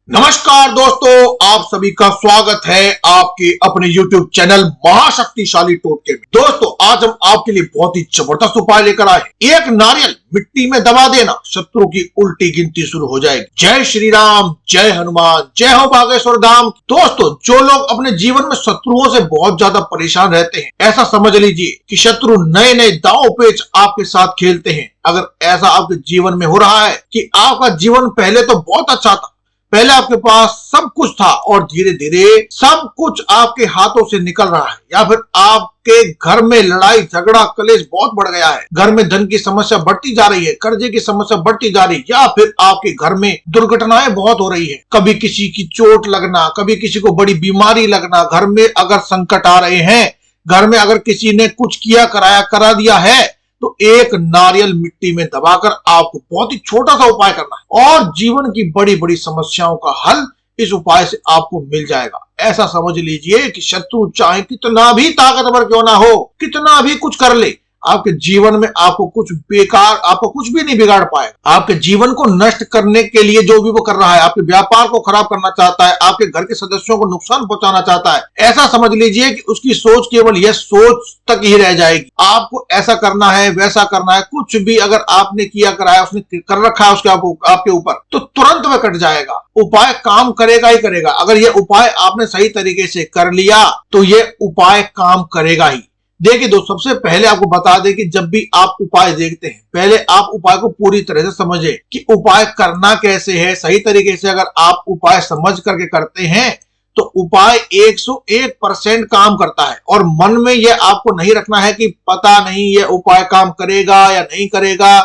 नमस्कार दोस्तों, आप सभी का स्वागत है आपके अपने YouTube चैनल महाशक्तिशाली टोटके में। दोस्तों, आज हम आपके लिए बहुत ही जबरदस्त उपाय लेकर आए हैं। एक नारियल मिट्टी में दबा देना, शत्रु की उल्टी गिनती शुरू हो जाएगी। जय श्री राम, जय हनुमान, जय हो बागेश्वर धाम। दोस्तों, जो लोग अपने जीवन में शत्रुओं से बहुत ज्यादा परेशान रहते हैं, ऐसा समझ लीजिए कि शत्रु नए नए दांव पेच आपके साथ खेलते हैं। अगर ऐसा आपके जीवन में हो रहा है कि आपका जीवन पहले तो बहुत अच्छा था, पहले आपके पास सब कुछ था और धीरे धीरे सब कुछ आपके हाथों से निकल रहा है, या फिर आपके घर में लड़ाई झगड़ा कलेश बहुत बढ़ गया है, घर में धन की समस्या बढ़ती जा रही है, कर्जे की समस्या बढ़ती जा रही है, या फिर आपके घर में दुर्घटनाएं बहुत हो रही है, कभी किसी की चोट लगना, कभी किसी को बड़ी बीमारी लगना, घर में अगर संकट आ रहे हैं, घर में अगर किसी ने कुछ किया कराया करा दिया है, तो एक नारियल मिट्टी में दबाकर आपको बहुत ही छोटा सा उपाय करना है और जीवन की बड़ी बड़ी समस्याओं का हल इस उपाय से आपको मिल जाएगा। ऐसा समझ लीजिए कि शत्रु चाहे कितना भी ताकतवर क्यों ना हो, कितना भी कुछ कर ले, आपके जीवन में आपको कुछ भी नहीं बिगाड़ पाएगा। आपके जीवन को नष्ट करने के लिए जो भी वो कर रहा है, आपके व्यापार को खराब करना चाहता है, आपके घर के सदस्यों को नुकसान पहुंचाना चाहता है, ऐसा समझ लीजिए कि उसकी सोच केवल यह सोच तक ही रह जाएगी। आपको ऐसा करना है, वैसा करना है, कुछ भी अगर आपने किया कराया, उसने कर रखा है उसके आपके ऊपर, तो तुरंत वह कट जाएगा। उपाय काम करेगा ही करेगा। अगर यह उपाय आपने सही तरीके से कर लिया तो यह उपाय काम करेगा ही। देखिए दोस्तों, सबसे पहले आपको बता दें कि जब भी आप उपाय देखते हैं, पहले आप उपाय को पूरी तरह से समझे कि उपाय करना कैसे है। सही तरीके से अगर आप उपाय समझ करके करते हैं तो उपाय 101% काम करता है। और मन में यह आपको नहीं रखना है कि पता नहीं यह उपाय काम करेगा या नहीं करेगा,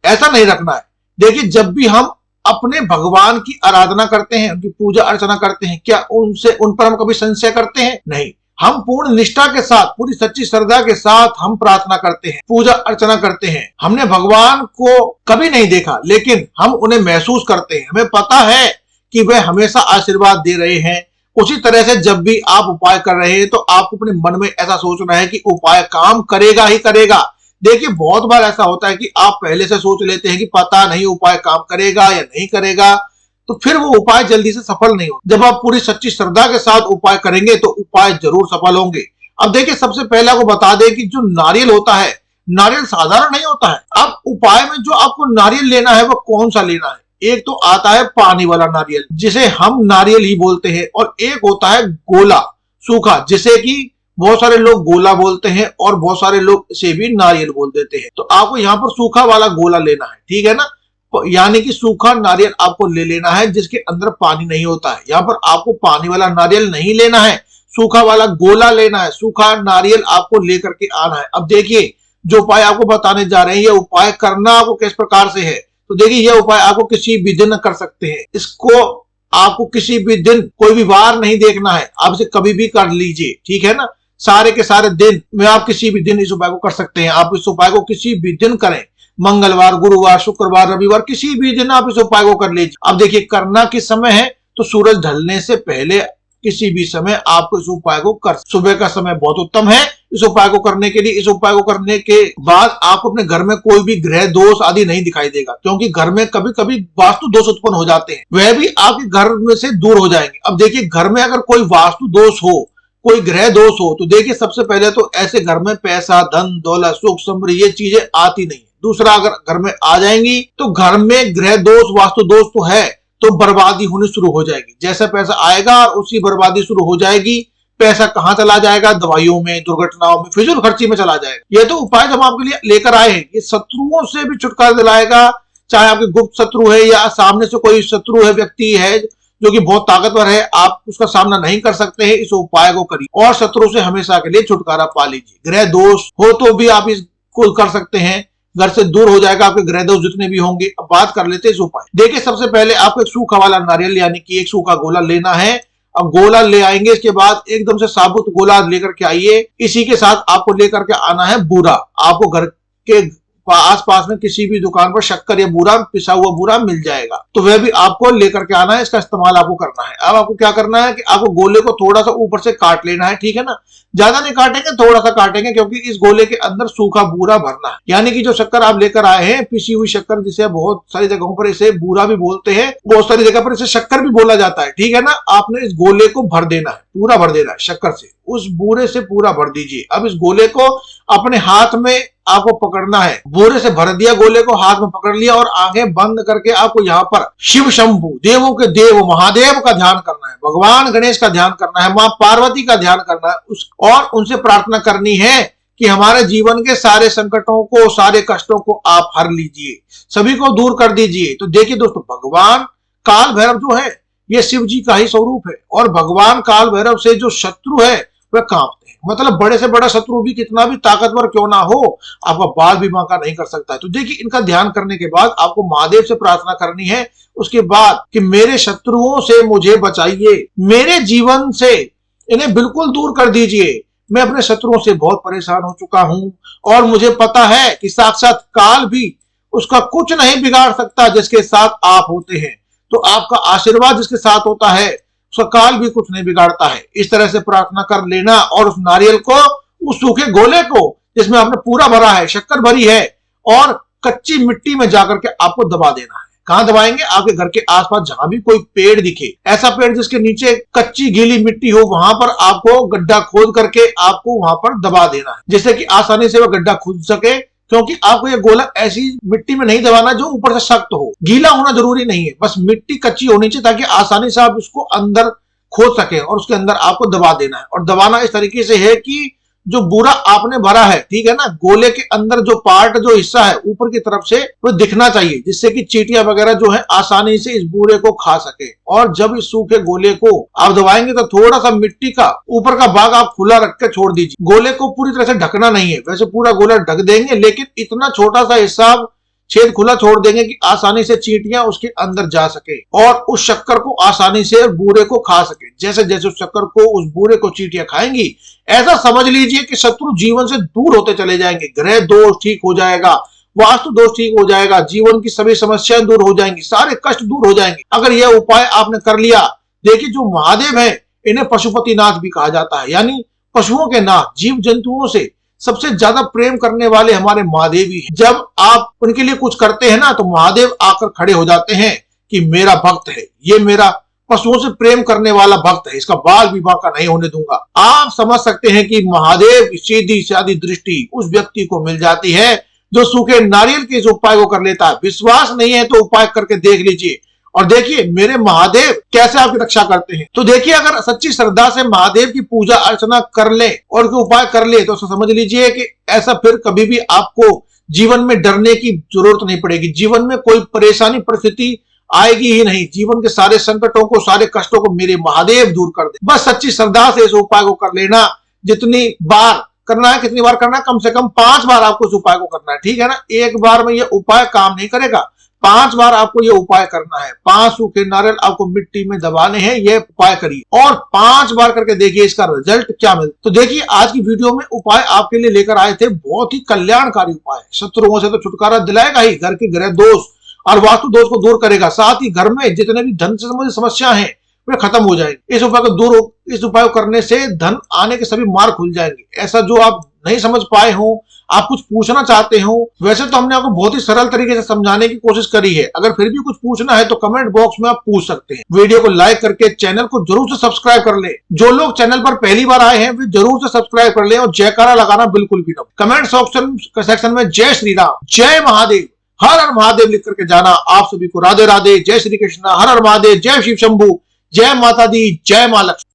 ऐसा नहीं रखना है। देखिए, जब भी हम अपने भगवान की आराधना करते हैं, उनकी पूजा अर्चना करते हैं, क्या उन पर हम कभी संशय करते हैं? नहीं। हम पूर्ण निष्ठा के साथ, पूरी सच्ची श्रद्धा के साथ हम प्रार्थना करते हैं, पूजा अर्चना करते हैं। हमने भगवान को कभी नहीं देखा, लेकिन हम उन्हें महसूस करते हैं। हमें पता है कि वे हमेशा आशीर्वाद दे रहे हैं। उसी तरह से जब भी आप उपाय कर रहे हैं तो आपको अपने मन में ऐसा सोचना है कि उपाय काम करेगा ही करेगा। देखिए, बहुत बार ऐसा होता है कि आप पहले से सोच लेते हैं कि पता नहीं उपाय काम करेगा या नहीं करेगा, तो फिर वो उपाय जल्दी से सफल नहीं हो। जब आप पूरी सच्ची श्रद्धा के साथ उपाय करेंगे तो उपाय जरूर सफल होंगे। अब देखिए, सबसे पहले आपको बता दें कि जो नारियल होता है, नारियल साधारण नहीं होता है। अब उपाय में जो आपको नारियल लेना है वो कौन सा लेना है? एक तो आता है पानी वाला नारियल, जिसे हम नारियल ही बोलते हैं, और एक होता है गोला सूखा, जिसे कि बहुत सारे लोग गोला बोलते हैं और बहुत सारे लोग इसे भी नारियल बोल देते हैं। तो आपको यहाँ पर सूखा वाला गोला लेना है, ठीक है ना? यानी कि सूखा नारियल आपको ले लेना है जिसके अंदर पानी नहीं होता है। यहाँ पर आपको पानी वाला नारियल नहीं लेना है, सूखा वाला गोला लेना है। सूखा नारियल आपको लेकर के आना है। अब देखिए, जो उपाय आपको बताने जा रहे हैं, ये उपाय करना आपको किस प्रकार से है। तो देखिए, यह उपाय आपको किसी भी दिन कर सकते हैं। इसको आपको किसी भी दिन, कोई भी वार नहीं देखना है, आप इसे कभी भी कर लीजिए, ठीक है ना? सारे के सारे दिन में आप किसी भी दिन इस उपाय को कर सकते हैं। आप इस उपाय को किसी भी दिन करें, मंगलवार, गुरुवार, शुक्रवार, रविवार, किसी भी दिन आप इस उपाय को कर लीजिए। अब देखिए, करना किस समय है, तो सूरज ढलने से पहले किसी भी समय आपको इस उपाय को कर। सुबह का समय बहुत उत्तम है इस उपाय को करने के लिए। इस उपाय को करने के बाद आपको अपने घर में कोई भी ग्रह दोष आदि नहीं दिखाई देगा, क्योंकि घर में कभी कभी वास्तु दोष उत्पन्न हो जाते हैं, वह भी आपके घर में से दूर हो जाएंगे। अब देखिए, घर में अगर कोई वास्तु दोष हो, कोई ग्रह दोष हो, तो देखिए, सबसे पहले तो ऐसे घर में पैसा, धन, दौलत, सुख, समृद्धि, ये चीजें आती नहीं। दूसरा, अगर घर में आ जाएंगी तो घर में ग्रह दोष, वास्तु दोष तो है, तो बर्बादी होनी शुरू हो जाएगी। जैसा पैसा आएगा और उसी बर्बादी शुरू हो जाएगी। पैसा कहां चला जाएगा? दवाइयों में, दुर्घटनाओं में, फिजूल खर्ची में चला जाएगा। ये तो उपाय जब आपके लिए लेकर आए हैं, ये शत्रुओं से भी छुटकारा दिलाएगा। चाहे आपके गुप्त शत्रु है या सामने से कोई शत्रु है, व्यक्ति है जो कि बहुत ताकतवर है, आप उसका सामना नहीं कर सकते हैं, इस उपाय को करिए और शत्रु से हमेशा के लिए छुटकारा पा लीजिए। ग्रह दोष हो तो भी आप इसको कर सकते हैं, घर से दूर हो जाएगा आपके ग्रह दोष जितने भी होंगे। अब बात कर लेते हैं इस उपाय। देखिए, सबसे पहले आपको एक सूखा वाला नारियल यानी कि एक सूखा गोला लेना है। अब गोला ले आएंगे, इसके बाद एकदम से साबुत गोला लेकर के आइए। इसी के साथ आपको लेकर के आना है बूरा। आपको घर के आस पास में किसी भी दुकान पर शक्कर या बूरा, पिसा हुआ बूरा मिल जाएगा, तो वह भी आपको लेकर के आना है, इसका इस्तेमाल आपको करना है। अब आपको क्या करना है कि आपको गोले को थोड़ा सा ऊपर से काट लेना है, ठीक है ना, ज्यादा नहीं काटेंगे, थोड़ा सा काटेंगे, क्योंकि इस गोले के अंदर सूखा बूरा भरना है। यानी कि जो शक्कर आप लेकर आए हैं, पिसी हुई शक्कर, जिसे बहुत सारी जगहों पर इसे बूरा भी बोलते हैं, बहुत सारी जगह पर इसे शक्कर भी बोला जाता है, ठीक है ना। आपने इस गोले को भर देना है, पूरा भर देना है शक्कर से, उस बूरे से पूरा भर दीजिए। अब इस गोले को अपने हाथ में आपको पकड़ना है, बूरे से भर दिया गोले को, हाथ में पकड़ लिया और आंखें बंद करके आपको यहाँ पर शिव शंभु, देवों के देव महादेव का ध्यान करना है, भगवान गणेश का ध्यान करना है, मां पार्वती का ध्यान करना है, और उनसे प्रार्थना करनी है कि हमारे जीवन के सारे संकटों को, सारे कष्टों को आप हर लीजिए, सभी को दूर कर दीजिए। तो देखिए दोस्तों, भगवान काल भैरव जो है ये शिव जी का ही स्वरूप है, और भगवान काल भैरव से जो शत्रु है वह कांपते हैं। मतलब बड़े से बड़ा शत्रु भी कितना भी ताकतवर क्यों ना हो, आपका बाल भी बांका नहीं कर सकता है। तो देखिए, इनका ध्यान करने के बाद आपको महादेव से प्रार्थना करनी है उसके बाद कि मेरे शत्रुओं से मुझे बचाइए, मेरे जीवन से इन्हें बिल्कुल दूर कर दीजिए, मैं अपने शत्रुओं से बहुत परेशान हो चुका हूं, और मुझे पता है कि साक्षात काल भी उसका कुछ नहीं बिगाड़ सकता जिसके साथ आप होते हैं। तो आपका आशीर्वाद जिसके साथ होता है उसका काल भी कुछ नहीं बिगाड़ता है। इस तरह से प्रार्थना कर लेना, और उस नारियल को, उस सूखे गोले को जिसमें आपने पूरा भरा है, शक्कर भरी है, और कच्ची मिट्टी में जाकर के आपको दबा देना है। कहां दबाएंगे? आपके घर के आसपास जहां भी कोई पेड़ दिखे, ऐसा पेड़ जिसके नीचे कच्ची गीली मिट्टी हो, वहां पर आपको गड्ढा खोद करके आपको वहां पर दबा देना है, जिससे कि आसानी से वह गड्ढा खुद सके। क्योंकि आपको ये गोला ऐसी मिट्टी में नहीं दबाना जो ऊपर से सख्त हो, गीला होना जरूरी नहीं है, बस मिट्टी कच्ची होनी चाहिए, ताकि आसानी से आप इसको अंदर खोद सके, और उसके अंदर आपको दबा देना है। और दबाना इस तरीके से है कि जो बूरा आपने भरा है, ठीक है ना, गोले के अंदर जो पार्ट, जो हिस्सा है ऊपर की तरफ से, वो दिखना चाहिए, जिससे कि चींटियां वगैरह जो है आसानी से इस बूरे को खा सके। और जब इस सूखे गोले को आप दबाएंगे तो थोड़ा सा मिट्टी का ऊपर का भाग आप खुला रख के छोड़ दीजिए। गोले को पूरी तरह से ढकना नहीं है, वैसे पूरा गोला ढक देंगे, लेकिन इतना छोटा सा हिस्सा छेद खुला छोड़ देंगे कि आसानी से चींटियां उसके अंदर जा सके और उस शक्कर को आसानी से बूरे को खा सके। जैसे जैसे उस शक्कर को, उस बूरे को चींटियां खाएंगी, ऐसा समझ लीजिए कि शत्रु जीवन से दूर होते चले जाएंगे, ग्रह दोष ठीक हो जाएगा, वास्तु दोष ठीक हो जाएगा, जीवन की सभी समस्याएं दूर हो जाएंगी, सारे कष्ट दूर हो जाएंगे अगर यह उपाय आपने कर लिया। देखिए, जो महादेव है इन्हें पशुपतिनाथ भी कहा जाता है, यानी पशुओं के नाथ, जीव जंतुओं से सबसे ज्यादा प्रेम करने वाले हमारे महादेव ही हैं। जब आप उनके लिए कुछ करते हैं ना, तो महादेव आकर खड़े हो जाते हैं कि मेरा भक्त है, ये मेरा पशुओं से प्रेम करने वाला भक्त है, इसका बाल भी बांका नहीं होने दूंगा। आप समझ सकते हैं कि महादेव की सीधी सादी दृष्टि उस व्यक्ति को मिल जाती है जो सूखे नारियल के इस उपाय को कर लेता है। विश्वास नहीं है तो उपाय करके देख लीजिए और देखिए मेरे महादेव कैसे आपकी रक्षा करते हैं। तो देखिए, अगर सच्ची श्रद्धा से महादेव की पूजा अर्चना कर ले और उपाय कर ले तो समझ लीजिए कि ऐसा फिर कभी भी आपको जीवन में डरने की जरूरत नहीं पड़ेगी, जीवन में कोई परेशानी परिस्थिति आएगी ही नहीं। जीवन के सारे संकटों को, सारे कष्टों को मेरे महादेव दूर कर दे। बस सच्ची श्रद्धा से इस उपाय को कर लेना। जितनी बार करना है, कितनी बार करना है? कम से कम 5 बार आपको इस उपाय को करना है, ठीक है ना। एक बार में यह उपाय काम नहीं करेगा, 5 बार आपको ये उपाय करना है। 5 सूखे नारियल आपको मिट्टी में दबाने हैं, ये उपाय करिए और 5 बार करके देखिए इसका रिजल्ट क्या मिलता। तो देखिए, आज की वीडियो में उपाय आपके लिए लेकर आए थे, बहुत ही कल्याणकारी उपाय। शत्रुओं से तो छुटकारा दिलाएगा ही, घर के ग्रह दोष और वास्तु दोष को दूर करेगा, साथ ही घर में जितने भी धन से संबंधित समस्या है वे खत्म हो जाएंगे। इस उपाय को करने से धन आने के सभी मार्ग खुल जाएंगे। ऐसा जो आप नहीं समझ पाए हो, आप कुछ पूछना चाहते हो, वैसे तो हमने आपको बहुत ही सरल तरीके से समझाने की कोशिश करी है। अगर फिर भी कुछ पूछना है तो कमेंट बॉक्स में आप पूछ सकते हैं। वीडियो को लाइक करके चैनल को जरूर से सब्सक्राइब कर ले। जो लोग चैनल पर पहली बार आए हैं वे जरूर से सब्सक्राइब कर ले और जयकारा लगाना बिल्कुल भी ना। कमेंट सेक्शन में जय श्री राम, जय महादेव, हर हर महादेव लिख करके जाना। आप सभी को राधे राधे, जय श्री कृष्ण, हर हर महादेव, जय शिव शंभू, जय माता दी, जय मां लक्ष्मी।